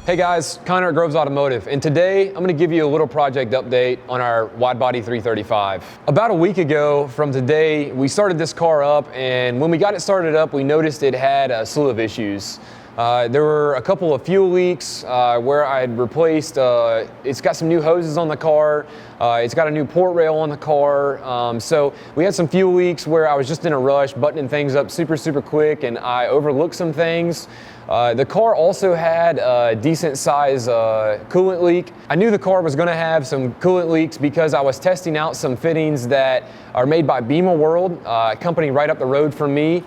Hey guys, Connor at Groves Automotive, and today I'm going to give you a little project update on our Widebody 335. About a week ago from today, we started this car up, and when we got it started up, we noticed it had a slew of issues. There were a couple of fuel leaks where I had replaced, it's got some new hoses on the car, it's got a new port rail on the car, so we had some fuel leaks where I was just in a rush, buttoning things up super quick, and I overlooked some things. The car also had a decent size coolant leak. I knew the car was going to have some coolant leaks because I was testing out some fittings that are made by Beamer World, a company right up the road from me.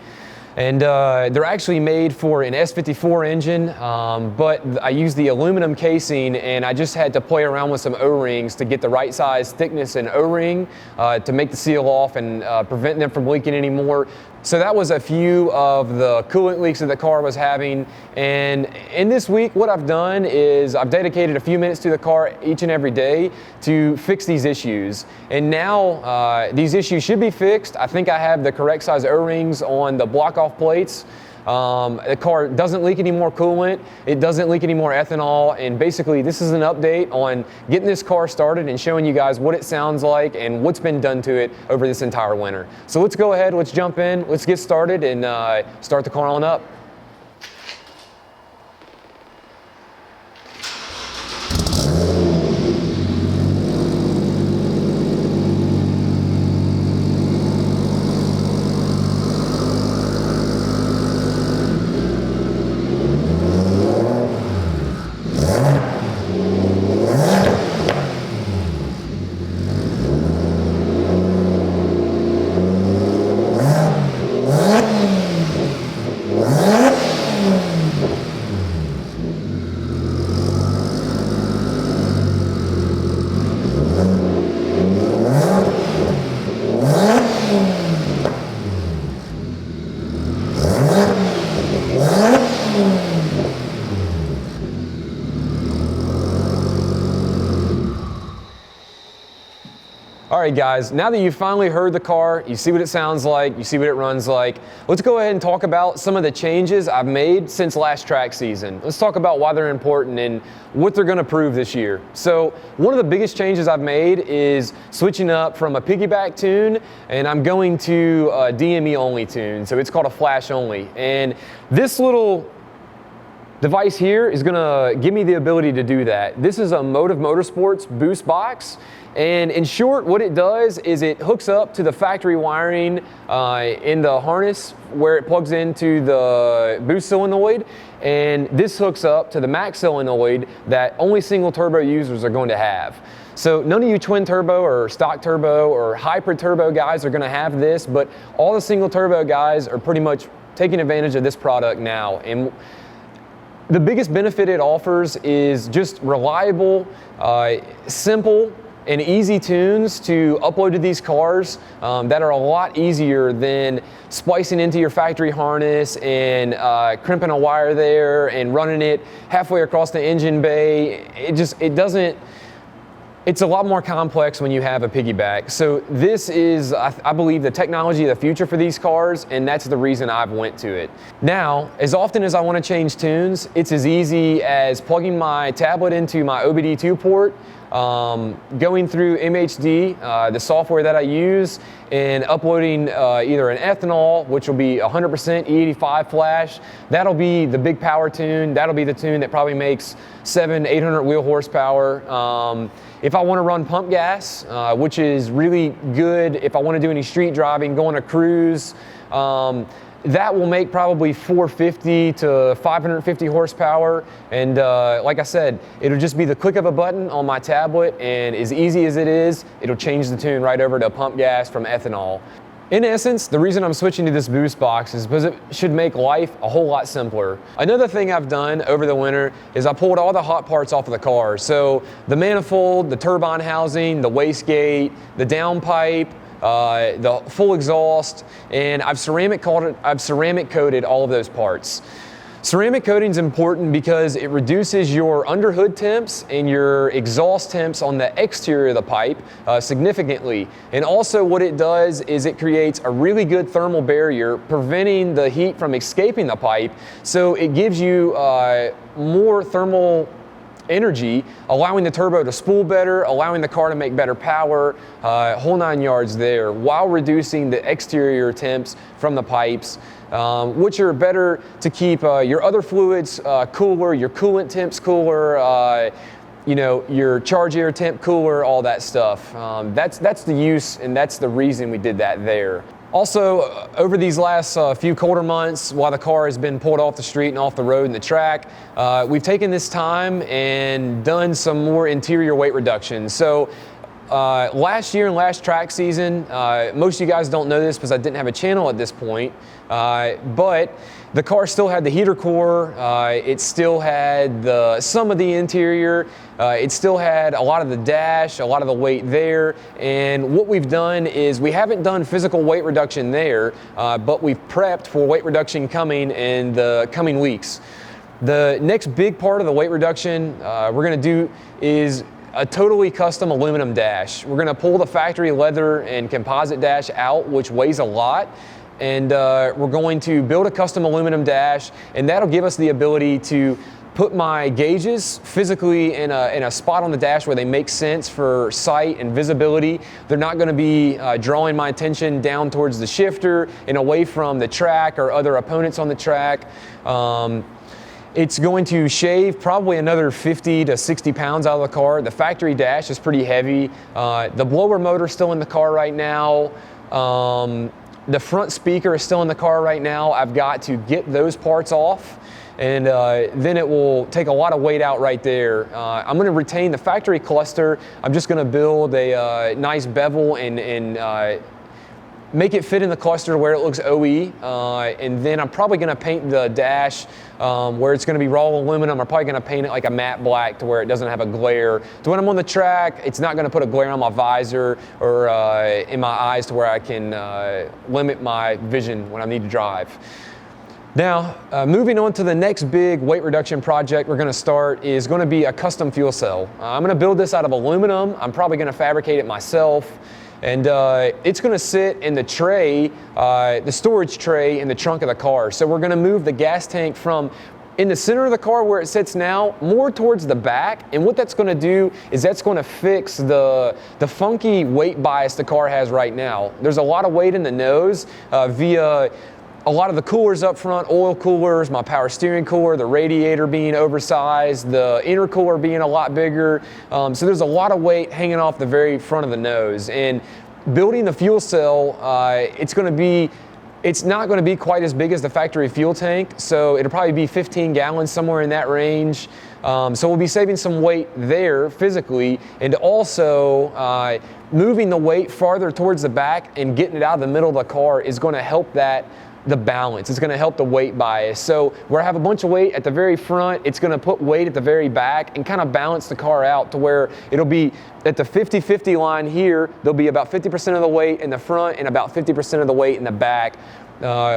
And they're actually made for an S54 engine, but I used the aluminum casing, and I just had to play around with some O-rings to get the right size thickness in O-ring to make the seal off and prevent them from leaking anymore. So that was a few of the coolant leaks that the car was having. And in this week, what I've done is I've dedicated a few minutes to the car each and every day to fix these issues. And now these issues should be fixed. I think I have the correct size O-rings on the block-off plates. The car doesn't leak any more coolant, it doesn't leak any more ethanol, and basically this is an update on getting this car started and showing you guys what it sounds like and what's been done to it over this entire winter. So let's go ahead, let's jump in, let's get started and start the car on up. All right guys, now that you've finally heard the car, you see what it sounds like, you see what it runs like, let's go ahead and talk about some of the changes I've made since last track season. Let's talk about why they're important and what they're gonna prove this year. So one of the biggest changes I've made is switching up from a piggyback tune, and I'm going to a DME only tune. So it's called a flash only. And this little device here is gonna give me the ability to do that. This is a Automotive Motorsports boost box. And in short, what it does is it hooks up to the factory wiring in the harness where it plugs into the boost solenoid, and this hooks up to the max solenoid that only single turbo users are going to have. So none of you twin turbo or stock turbo or hybrid turbo guys are going to have this, but all the single turbo guys are pretty much taking advantage of this product now. And the biggest benefit it offers is just reliable, simple, and easy tunes to upload to these cars that are a lot easier than splicing into your factory harness and crimping a wire there and running it halfway across the engine bay. It's a lot more complex when you have a piggyback. So this is, I believe, the technology of the future for these cars, and that's the reason I've went to it. Now, as often as I want to change tunes, it's as easy as plugging my tablet into my OBD2 port, going through MHD, the software that I use, and uploading either an ethanol, which will be 100% E85 flash. That'll be the big power tune. That'll be the tune that probably makes 700-800 wheel horsepower. If I want to run pump gas, which is really good if I want to do any street driving, go on a cruise, that will make probably 450 to 550 horsepower. And like I said, it'll just be the click of a button on my tablet, and as easy as it is, it'll change the tune right over to pump gas from ethanol. In essence, the reason I'm switching to this boost box is because it should make life a whole lot simpler. Another thing I've done over the winter is I pulled all the hot parts off of the car. So the manifold, the turbine housing, the wastegate, the downpipe, the full exhaust, and I've ceramic coated all of those parts. Ceramic coating is important because it reduces your underhood temps and your exhaust temps on the exterior of the pipe significantly. And also what it does is it creates a really good thermal barrier, preventing the heat from escaping the pipe. So it gives you more thermal energy, allowing the turbo to spool better, allowing the car to make better power, whole 9 yards there, while reducing the exterior temps from the pipes, which are better to keep your other fluids cooler, your coolant temps cooler, you know, your charge air temp cooler, all that stuff. That's the use, and that's the reason we did that there. Also, over these last few colder months, while the car has been pulled off the street and off the road and the track, we've taken this time and done some more interior weight reduction. So last year and last track season, most of you guys don't know this because I didn't have a channel at this point, but the car still had the heater core, it still had some of the interior, it still had a lot of the dash, a lot of the weight there, and what we've done is we haven't done physical weight reduction there, but we've prepped for weight reduction coming in the coming weeks. The next big part of the weight reduction we're going to do is a totally custom aluminum dash. We're going to pull the factory leather and composite dash out, which weighs a lot, and we're going to build a custom aluminum dash, and that'll give us the ability to put my gauges physically in a spot on the dash where they make sense for sight and visibility. They're not going to be drawing my attention down towards the shifter and away from the track or other opponents on the track. It's going to shave probably another 50 to 60 pounds out of the car. The factory dash is pretty heavy. The blower motor is still in the car right now. The front speaker is still in the car right now. I've got to get those parts off, and then it will take a lot of weight out right there. I'm going to retain the factory cluster. I'm just going to build a nice bevel and make it fit in the cluster where it looks OE, and then I'm probably going to paint the dash where it's going to be raw aluminum. I'm probably going to paint it like a matte black to where it doesn't have a glare. So when I'm on the track, it's not going to put a glare on my visor or in my eyes to where I can limit my vision when I need to drive. Now, moving on to the next big weight reduction project we're going to start is going to be a custom fuel cell. I'm going to build this out of aluminum. I'm probably going to fabricate it myself. And it's going to sit in the tray, the storage tray in the trunk of the car. So we're going to move the gas tank from in the center of the car where it sits now, more towards the back. And what that's going to do is that's going to fix the funky weight bias the car has right now. There's a lot of weight in the nose via a lot of the coolers up front, oil coolers, my power steering cooler, the radiator being oversized, the intercooler being a lot bigger. So there's a lot of weight hanging off the very front of the nose. And building the fuel cell, it's not going to be quite as big as the factory fuel tank. So it'll probably be 15 gallons, somewhere in that range. So we'll be saving some weight there physically, and also moving the weight farther towards the back and getting it out of the middle of the car is going to help the balance. It's going to help the weight bias. So where I have a bunch of weight at the very front, it's going to put weight at the very back and kind of balance the car out to where it'll be at the 50-50 line here. There'll be about 50% of the weight in the front and about 50% of the weight in the back,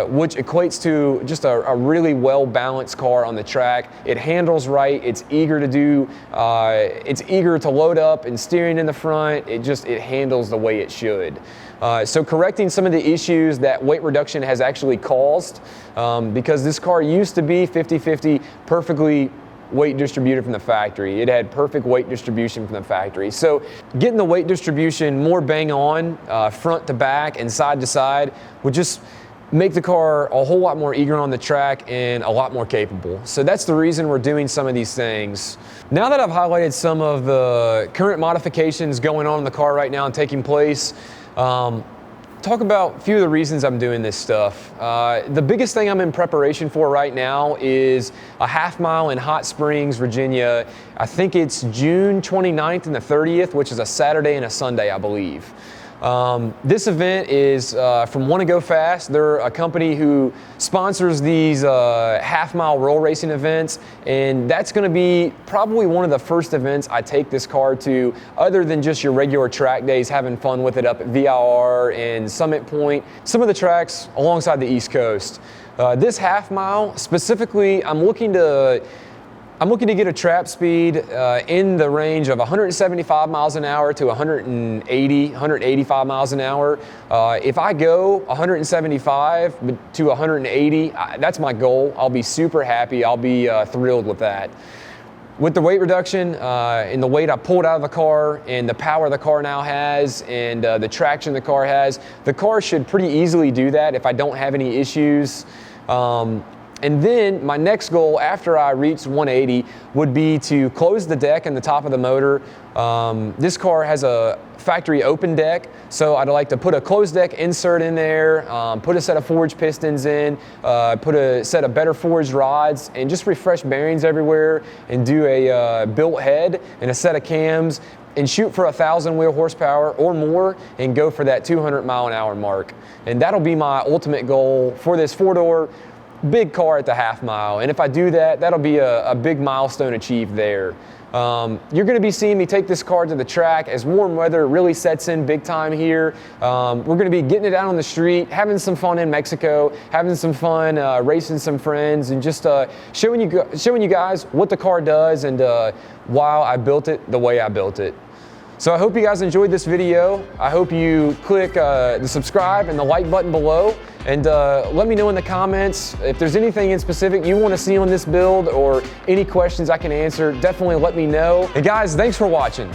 which equates to just a really well-balanced car on the track. It handles right. It's eager to do. It's eager to load up and steering in the front. It handles the way it should. So correcting some of the issues that weight reduction has actually caused, because this car used to be 50-50, perfectly weight distributed from the factory. It had perfect weight distribution from the factory. So getting the weight distribution more bang on, front to back and side to side, would just make the car a whole lot more eager on the track and a lot more capable. So that's the reason we're doing some of these things. Now that I've highlighted some of the current modifications going on in the car right now and taking place, talk about a few of the reasons I'm doing this stuff. The biggest thing I'm in preparation for right now is a half mile in Hot Springs, Virginia. I think it's June 29th and the 30th, which is a Saturday and a Sunday, I believe. This event is from Wanna Go Fast. They're a company who sponsors these half-mile roll racing events, and that's going to be probably one of the first events I take this car to, other than just your regular track days, having fun with it up at VIR and Summit Point, some of the tracks alongside the East Coast. This half mile specifically, I'm looking to get a trap speed in the range of 175 miles an hour to 185 miles an hour. If I go 175 to 180, that's my goal. I'll be super happy. I'll be thrilled with that. With the weight reduction and the weight I pulled out of the car and the power the car now has and the traction the car has, the car should pretty easily do that if I don't have any issues. And then my next goal after I reach 180 would be to close the deck and the top of the motor. This car has a factory open deck, so I'd like to put a closed deck insert in there, put a set of forged pistons in, put a set of better forged rods, and just refresh bearings everywhere and do a built head and a set of cams and shoot for 1,000 wheel horsepower or more and go for that 200 mile an hour mark. And that'll be my ultimate goal for this four-door big car at the half mile. And if I do that, that'll be a big milestone achieved there. You're going to be seeing me take this car to the track as warm weather really sets in big time here. We're going to be getting it out on the street, having some fun in Mexico, having some fun racing some friends, and just showing you guys what the car does and why I built it the way I built it. So I hope you guys enjoyed this video. I hope you click the subscribe and the like button below, and let me know in the comments if there's anything in specific you want to see on this build or any questions I can answer. Definitely let me know. And guys, thanks for watching.